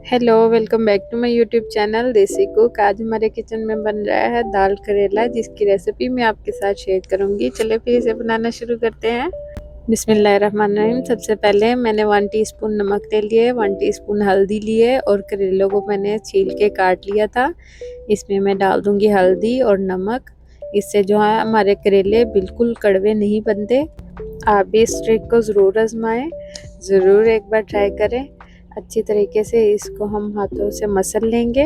Hello, welcome back to my YouTube channel Desi cook. आज हमारे kitchen में बन रहा है दाल करेला, जिसकी रेसिपी मैं आपके साथ शेयर करूंगी। चलिए फिर इसे बनाना शुरू करते हैं। बिस्मिल्लाहिर्रहमानिर्रहीम। सबसे पहले मैंने 1 टीस्पून नमक ले लिए, 1 टीस्पून हल्दी लिए और करेलों को मैंने छील के काट लिया था। इसमें मैं डाल दूंगी हल्दी और नमक। इससे जो है हमारे करेले बिल्कुल कड़वे नहीं बनते। आप भी इस ट्रिक को ज़रूर आजमाएं, ज़रूर एक बार ट्राई करें। अच्छी तरीके से इसको हम हाथों से मसल लेंगे।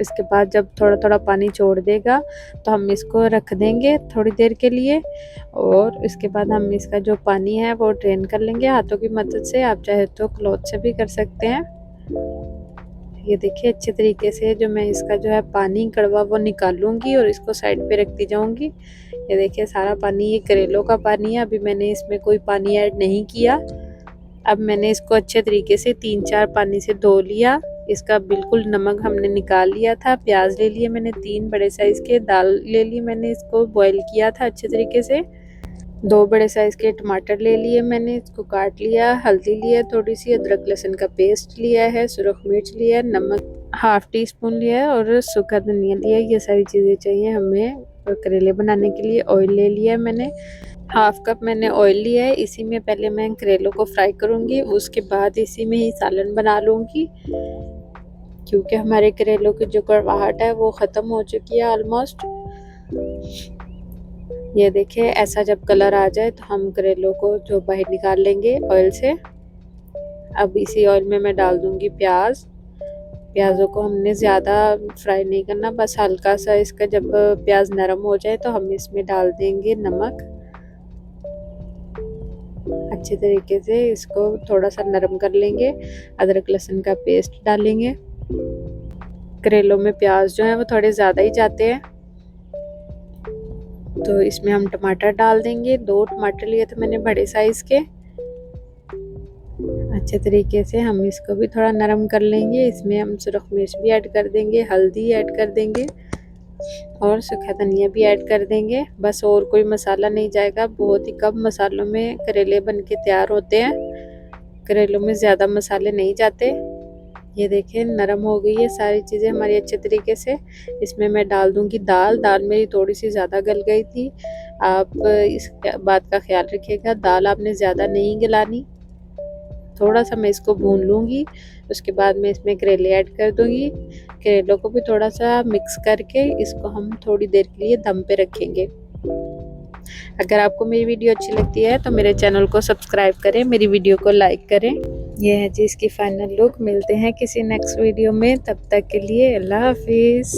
इसके बाद जब थोड़ा थोड़ा पानी छोड़ देगा तो हम इसको रख देंगे थोड़ी देर के लिए, और इसके बाद हम इसका जो पानी है वो ड्रेन कर लेंगे हाथों की मदद से। आप चाहे तो क्लॉथ से भी कर सकते हैं। ये देखिए अच्छे तरीके से जो मैं इसका जो है पानी कड़वा वो निकालूंगी और इसको साइड पे रखती जाऊंगी। ये देखिए सारा पानी ये करेलों का पानी है। अभी मैंने इसमें कोई पानी ऐड नहीं किया। अब मैंने इसको अच्छे तरीके से 3-4 पानी से धो लिया। इसका बिल्कुल नमक हमने निकाल लिया था। प्याज ले लिए मैंने 3 बड़े साइज़ के। दाल ले ली मैंने, इसको बॉईल किया था अच्छे तरीके से। 2 बड़े साइज़ के टमाटर ले लिए मैंने, इसको काट लिया। हल्दी लिया, थोड़ी सी अदरक लहसुन का पेस्ट लिया है, सुरख मिर्च लिया, नमक 1/2 टीस्पून लिया है और सूखा धनिया लिया। ये सारी चीज़ें चाहिए हमें करेले बनाने के लिए। ऑयल ले लिया मैंने, 1/2 कप मैंने ऑयल लिया है। इसी में पहले मैं करेलों को फ्राई करूंगी, उसके बाद इसी में ही सालन बना लूँगी, क्योंकि हमारे करेलों की जो कड़वाहट है वो ख़त्म हो चुकी है ऑलमोस्ट। ये देखिए ऐसा जब कलर आ जाए तो हम करेलों को जो बाहर निकाल लेंगे ऑयल से। अब इसी ऑयल में मैं डाल दूँगी प्याज। प्याज़ों को हमने ज़्यादा फ्राई नहीं करना, बस हल्का सा इसका जब प्याज नरम हो जाए तो हम इसमें डाल देंगे नमक। अच्छे तरीके से इसको थोड़ा सा नरम कर लेंगे। अदरक लहसुन का पेस्ट डालेंगे। करेलों में प्याज जो है वो थोड़े ज़्यादा ही जाते हैं, तो इसमें हम टमाटर डाल देंगे। 2 टमाटर लिए थे मैंने बड़े साइज़ के। अच्छे तरीके से हम इसको भी थोड़ा नरम कर लेंगे। इसमें हम सुरख मिर्च भी ऐड कर देंगे, हल्दी ऐड कर देंगे और सूखा धनिया भी ऐड कर देंगे। बस और कोई मसाला नहीं जाएगा। बहुत ही कम मसालों में करेले बन के तैयार होते हैं। करेलों में ज़्यादा मसाले नहीं जाते। ये देखें नरम हो गई है सारी चीज़ें हमारी अच्छे तरीके से। इसमें मैं डाल दूंगी दाल। दाल मेरी थोड़ी सी ज़्यादा गल गई थी। आप इस बात का ख्याल रखिएगा, दाल आपने ज़्यादा नहीं गलानी। थोड़ा सा मैं इसको भून लूँगी, उसके बाद मैं इसमें करेले ऐड कर दूँगी। करेलों को भी थोड़ा सा मिक्स करके इसको हम थोड़ी देर के लिए दम पे रखेंगे। अगर आपको मेरी वीडियो अच्छी लगती है तो मेरे चैनल को सब्सक्राइब करें, मेरी वीडियो को लाइक करें। ये है जी इसकी फाइनल लुक। मिलते हैं किसी नेक्स्ट वीडियो में, तब तक के लिए अल्लाह हाफिज़।